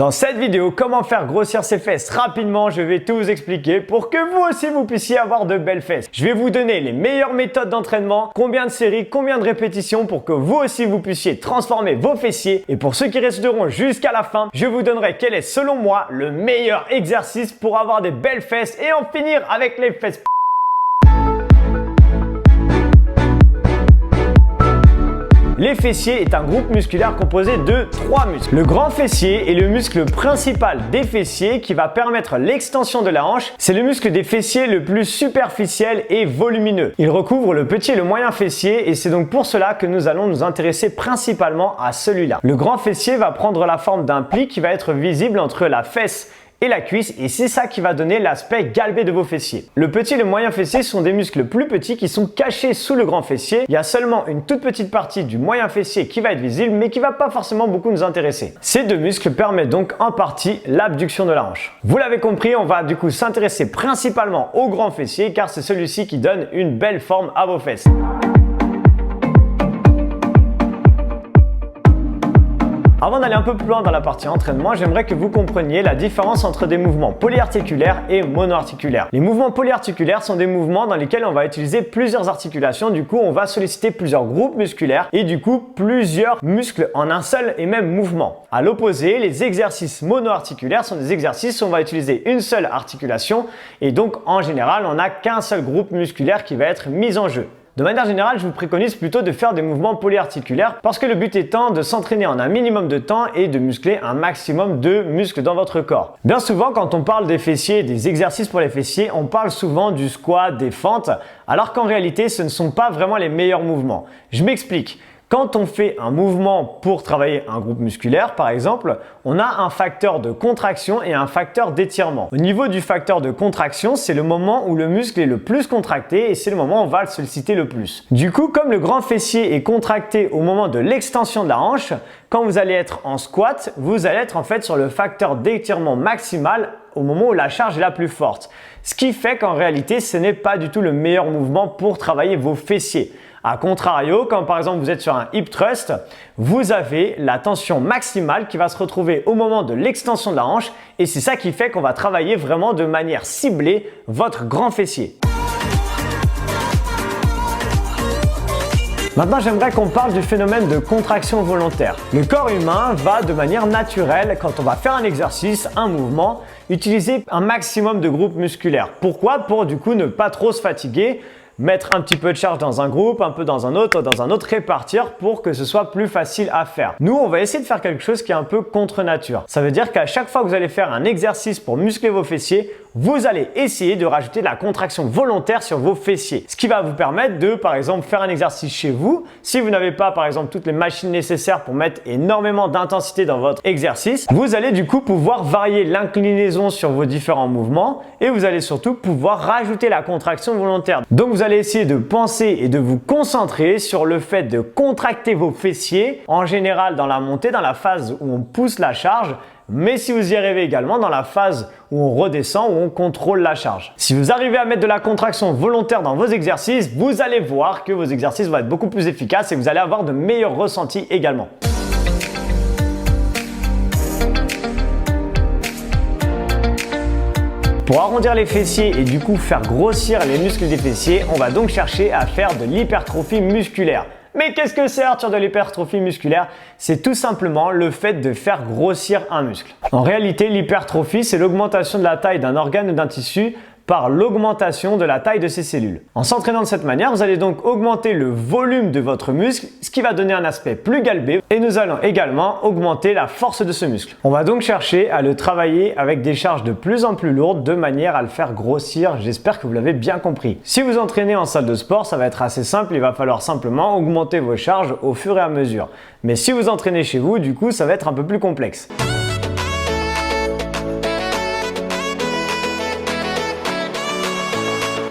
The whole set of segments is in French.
Dans cette vidéo, comment faire grossir ses fesses rapidement, je vais tout vous expliquer pour que vous aussi vous puissiez avoir de belles fesses. Je vais vous donner les meilleures méthodes d'entraînement, combien de séries, combien de répétitions pour que vous aussi vous puissiez transformer vos fessiers. Et pour ceux qui resteront jusqu'à la fin, je vous donnerai quel est selon moi le meilleur exercice pour avoir des belles fesses et en finir avec les fesses. Les fessiers est un groupe musculaire composé de 3 muscles. Le grand fessier est le muscle principal des fessiers qui va permettre l'extension de la hanche. C'est le muscle des fessiers le plus superficiel et volumineux. Il recouvre le petit et le moyen fessier et c'est donc pour cela que nous allons nous intéresser principalement à celui-là. Le grand fessier va prendre la forme d'un pli qui va être visible entre la fesse et la cuisse et c'est ça qui va donner l'aspect galbé de vos fessiers. Le petit et le moyen fessier sont des muscles plus petits qui sont cachés sous le grand fessier. Il y a seulement une toute petite partie du moyen fessier qui va être visible mais qui va pas forcément beaucoup nous intéresser. Ces deux muscles permettent donc en partie l'abduction de la hanche. Vous l'avez compris, on va du coup s'intéresser principalement au grand fessier car c'est celui-ci qui donne une belle forme à vos fesses. Avant d'aller un peu plus loin dans la partie entraînement, j'aimerais que vous compreniez la différence entre des mouvements polyarticulaires et monoarticulaires. Les mouvements polyarticulaires sont des mouvements dans lesquels on va utiliser plusieurs articulations, du coup on va solliciter plusieurs groupes musculaires et du coup plusieurs muscles en un seul et même mouvement. À l'opposé, les exercices monoarticulaires sont des exercices où on va utiliser une seule articulation et donc en général on n'a qu'un seul groupe musculaire qui va être mis en jeu. De manière générale, je vous préconise plutôt de faire des mouvements polyarticulaires parce que le but étant de s'entraîner en un minimum de temps et de muscler un maximum de muscles dans votre corps. Bien souvent, quand on parle des fessiers, des exercices pour les fessiers, on parle souvent du squat, des fentes, alors qu'en réalité, ce ne sont pas vraiment les meilleurs mouvements. Je m'explique. Quand on fait un mouvement pour travailler un groupe musculaire, par exemple, on a un facteur de contraction et un facteur d'étirement. Au niveau du facteur de contraction, c'est le moment où le muscle est le plus contracté et c'est le moment où on va le solliciter le plus. Du coup, comme le grand fessier est contracté au moment de l'extension de la hanche, quand vous allez être en squat, vous allez être en fait sur le facteur d'étirement maximal au moment où la charge est la plus forte. Ce qui fait qu'en réalité, ce n'est pas du tout le meilleur mouvement pour travailler vos fessiers. A contrario, quand par exemple vous êtes sur un hip thrust, vous avez la tension maximale qui va se retrouver au moment de l'extension de la hanche et c'est ça qui fait qu'on va travailler vraiment de manière ciblée votre grand fessier. Maintenant, j'aimerais qu'on parle du phénomène de contraction volontaire. Le corps humain va de manière naturelle, quand on va faire un exercice, un mouvement, utiliser un maximum de groupes musculaires. Pourquoi? Pour du coup ne pas trop se fatiguer, mettre un petit peu de charge dans un groupe, un peu dans un autre, répartir pour que ce soit plus facile à faire. Nous, on va essayer de faire quelque chose qui est un peu contre nature. Ça veut dire qu'à chaque fois que vous allez faire un exercice pour muscler vos fessiers, vous allez essayer de rajouter de la contraction volontaire sur vos fessiers. Ce qui va vous permettre de, par exemple, faire un exercice chez vous. Si vous n'avez pas, par exemple, toutes les machines nécessaires pour mettre énormément d'intensité dans votre exercice, vous allez du coup pouvoir varier l'inclinaison sur vos différents mouvements et vous allez surtout pouvoir rajouter la contraction volontaire. Donc, vous allez essayer de penser et de vous concentrer sur le fait de contracter vos fessiers, en général dans la montée, dans la phase où on pousse la charge, mais si vous y arrivez également dans la phase où on redescend, où on contrôle la charge. Si vous arrivez à mettre de la contraction volontaire dans vos exercices, vous allez voir que vos exercices vont être beaucoup plus efficaces et vous allez avoir de meilleurs ressentis également. Pour arrondir les fessiers et du coup faire grossir les muscles des fessiers, on va donc chercher à faire de l'hypertrophie musculaire. Mais qu'est-ce que c'est Arthur de l'hypertrophie musculaire? C'est tout simplement le fait de faire grossir un muscle. En réalité, l'hypertrophie, c'est l'augmentation de la taille d'un organe ou d'un tissu par l'augmentation de la taille de ses cellules. En s'entraînant de cette manière, vous allez donc augmenter le volume de votre muscle, ce qui va donner un aspect plus galbé et nous allons également augmenter la force de ce muscle. On va donc chercher à le travailler avec des charges de plus en plus lourdes de manière à le faire grossir. J'espère que vous l'avez bien compris. Si vous entraînez en salle de sport, ça va être assez simple, il va falloir simplement augmenter vos charges au fur et à mesure. Mais si vous entraînez chez vous, du coup, ça va être un peu plus complexe.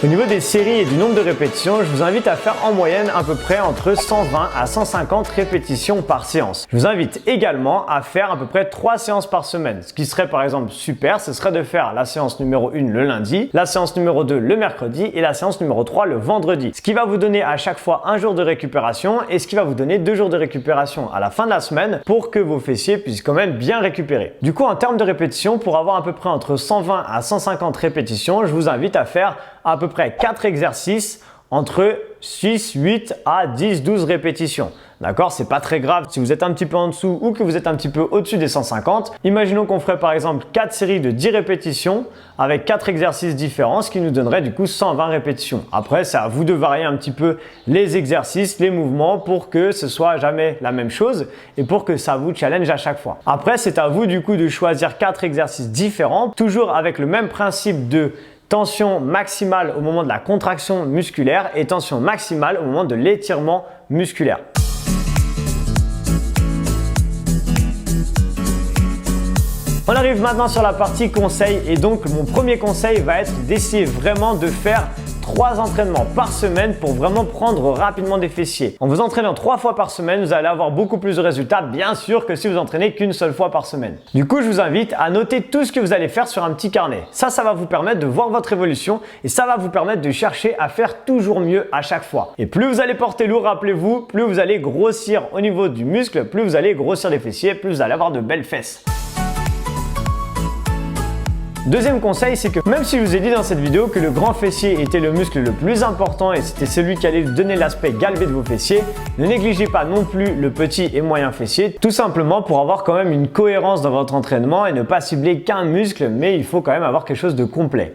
Au niveau des séries et du nombre de répétitions, je vous invite à faire en moyenne à peu près entre 120 à 150 répétitions par séance. Je vous invite également à faire à peu près 3 séances par semaine. Ce qui serait par exemple super, ce serait de faire la séance numéro 1 le lundi, la séance numéro 2 le mercredi et la séance numéro 3 le vendredi. Ce qui va vous donner à chaque fois un jour de récupération et ce qui va vous donner 2 jours de récupération à la fin de la semaine pour que vos fessiers puissent quand même bien récupérer. Du coup, en termes de répétitions, pour avoir à peu près entre 120 à 150 répétitions, je vous invite à faire à peu près 4 exercices entre 6, 8 à 10, 12 répétitions. D'accord, c'est pas très grave si vous êtes un petit peu en dessous ou que vous êtes un petit peu au-dessus des 150. Imaginons qu'on ferait par exemple 4 séries de 10 répétitions avec 4 exercices différents, ce qui nous donnerait du coup 120 répétitions. Après, c'est à vous de varier un petit peu les exercices, les mouvements pour que ce soit jamais la même chose et pour que ça vous challenge à chaque fois. Après, c'est à vous du coup de choisir 4 exercices différents, toujours avec le même principe de tension maximale au moment de la contraction musculaire et tension maximale au moment de l'étirement musculaire. On arrive maintenant sur la partie conseil et donc mon premier conseil va être d'essayer vraiment de faire 3 entraînements par semaine pour vraiment prendre rapidement des fessiers. En vous entraînant 3 fois par semaine, vous allez avoir beaucoup plus de résultats bien sûr que si vous entraînez qu'une seule fois par semaine. Du coup, je vous invite à noter tout ce que vous allez faire sur un petit carnet. Ça va vous permettre de voir votre évolution et ça va vous permettre de chercher à faire toujours mieux à chaque fois. Et plus vous allez porter lourd, rappelez-vous, plus vous allez grossir au niveau du muscle, plus vous allez grossir les fessiers, plus vous allez avoir de belles fesses. Deuxième conseil, c'est que même si je vous ai dit dans cette vidéo que le grand fessier était le muscle le plus important et c'était celui qui allait donner l'aspect galbé de vos fessiers, ne négligez pas non plus le petit et moyen fessier, tout simplement pour avoir quand même une cohérence dans votre entraînement et ne pas cibler qu'un muscle, mais il faut quand même avoir quelque chose de complet.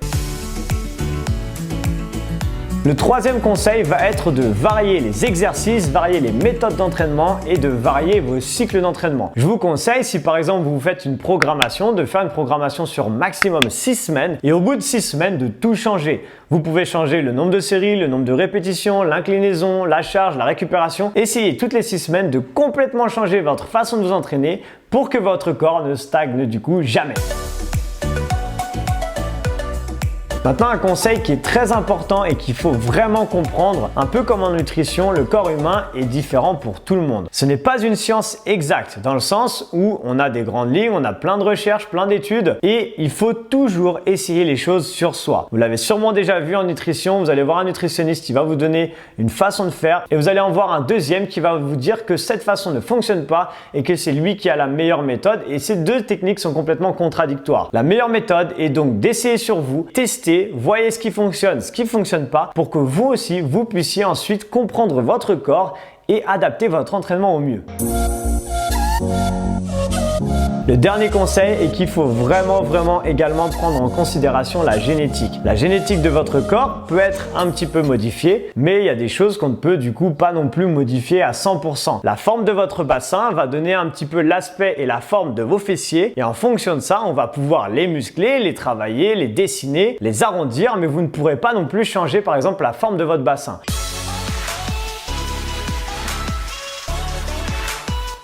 Le troisième conseil va être de varier les exercices, varier les méthodes d'entraînement et de varier vos cycles d'entraînement. Je vous conseille, si par exemple vous faites une programmation, de faire une programmation sur maximum 6 semaines et au bout de 6 semaines de tout changer. Vous pouvez changer le nombre de séries, le nombre de répétitions, l'inclinaison, la charge, la récupération. Essayez toutes les 6 semaines de complètement changer votre façon de vous entraîner pour que votre corps ne stagne du coup jamais. Maintenant, un conseil qui est très important et qu'il faut vraiment comprendre, un peu comme en nutrition, le corps humain est différent pour tout le monde. Ce n'est pas une science exacte, dans le sens où on a des grandes lignes, on a plein de recherches, plein d'études et il faut toujours essayer les choses sur soi. Vous l'avez sûrement déjà vu en nutrition, vous allez voir un nutritionniste qui va vous donner une façon de faire et vous allez en voir un deuxième qui va vous dire que cette façon ne fonctionne pas et que c'est lui qui a la meilleure méthode et ces deux techniques sont complètement contradictoires. La meilleure méthode est donc d'essayer sur vous, tester, voyez ce qui fonctionne pas pour que vous aussi, vous puissiez ensuite comprendre votre corps et adapter votre entraînement au mieux. Le dernier conseil est qu'il faut vraiment également prendre en considération la génétique. La génétique de votre corps peut être un petit peu modifiée, mais il y a des choses qu'on ne peut du coup pas non plus modifier à 100%. La forme de votre bassin va donner un petit peu l'aspect et la forme de vos fessiers et en fonction de ça, on va pouvoir les muscler, les travailler, les dessiner, les arrondir, mais vous ne pourrez pas non plus changer par exemple la forme de votre bassin.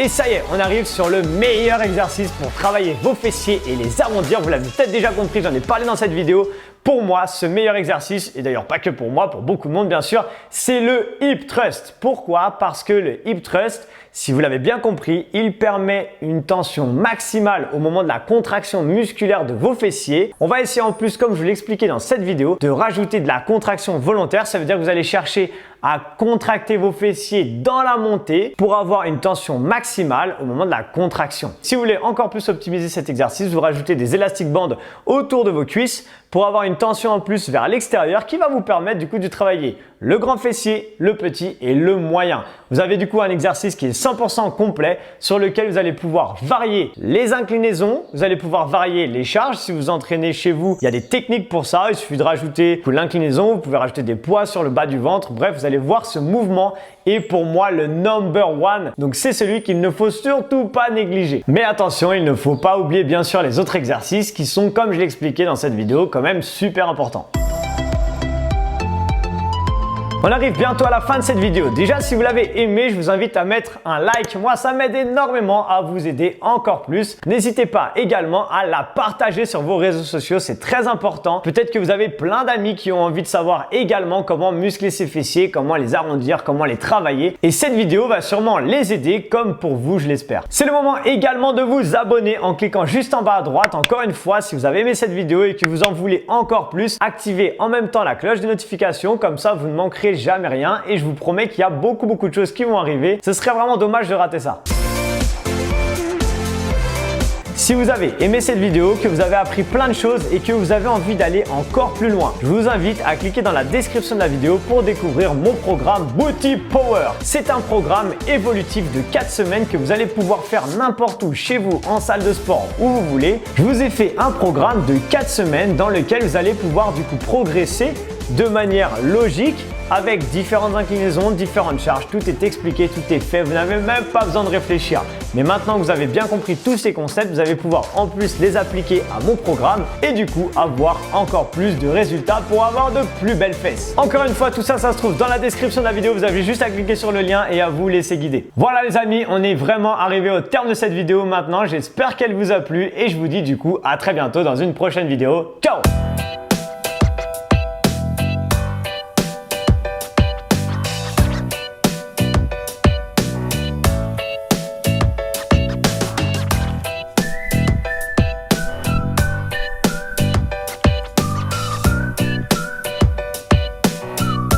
Et ça y est, on arrive sur le meilleur exercice pour travailler vos fessiers et les arrondir. Vous l'avez peut-être déjà compris, j'en ai parlé dans cette vidéo. Pour moi, ce meilleur exercice, et d'ailleurs pas que pour moi, pour beaucoup de monde bien sûr, c'est le hip thrust. Pourquoi? Parce que le hip thrust, si vous l'avez bien compris, il permet une tension maximale au moment de la contraction musculaire de vos fessiers. On va essayer en plus, comme je vous l'ai expliqué dans cette vidéo, de rajouter de la contraction volontaire. Ça veut dire que vous allez chercher à contracter vos fessiers dans la montée pour avoir une tension maximale au moment de la contraction. Si vous voulez encore plus optimiser cet exercice, vous rajoutez des élastiques bandes autour de vos cuisses pour avoir une tension en plus vers l'extérieur qui va vous permettre du coup de travailler le grand fessier, le petit et le moyen. Vous avez du coup un exercice qui est 100% complet sur lequel vous allez pouvoir varier les inclinaisons, vous allez pouvoir varier les charges. Si vous entraînez chez vous, il y a des techniques pour ça. Il suffit de rajouter l'inclinaison, vous pouvez rajouter des poids sur le bas du ventre. Bref, vous allez voir ce mouvement est pour moi le number one. Donc c'est celui qu'il ne faut surtout pas négliger. Mais attention, il ne faut pas oublier bien sûr les autres exercices qui sont, comme je l'ai expliqué dans cette vidéo, quand même super importants. On arrive bientôt à la fin de cette vidéo. Déjà, si vous l'avez aimé, je vous invite à mettre un like. Moi, ça m'aide énormément à vous aider encore plus. N'hésitez pas également à la partager sur vos réseaux sociaux, c'est très important. Peut-être que vous avez plein d'amis qui ont envie de savoir également comment muscler ses fessiers, comment les arrondir, comment les travailler. Et cette vidéo va sûrement les aider comme pour vous, je l'espère. C'est le moment également de vous abonner en cliquant juste en bas à droite. Encore une fois, si vous avez aimé cette vidéo et que vous en voulez encore plus, activez en même temps la cloche de notification. Comme ça, vous ne manquerez jamais rien. Et je vous promets qu'il y a beaucoup de choses qui vont arriver. Ce serait vraiment dommage de rater ça. Si vous avez aimé cette vidéo, que vous avez appris plein de choses et que vous avez envie d'aller encore plus loin, je vous invite à cliquer dans la description de la vidéo pour découvrir mon programme Booty Power. C'est un programme évolutif de 4 semaines que vous allez pouvoir faire n'importe où, chez vous, en salle de sport, où vous voulez. Je vous ai fait un programme de 4 semaines dans lequel vous allez pouvoir du coup progresser de manière logique avec différentes inclinaisons, différentes charges. Tout est expliqué, tout est fait. Vous n'avez même pas besoin de réfléchir. Mais maintenant que vous avez bien compris tous ces concepts, vous allez pouvoir en plus les appliquer à mon programme et du coup avoir encore plus de résultats pour avoir de plus belles fesses. Encore une fois, tout ça, ça se trouve dans la description de la vidéo. Vous avez juste à cliquer sur le lien et à vous laisser guider. Voilà les amis, on est vraiment arrivé au terme de cette vidéo maintenant. J'espère qu'elle vous a plu et je vous dis du coup à très bientôt dans une prochaine vidéo. Ciao!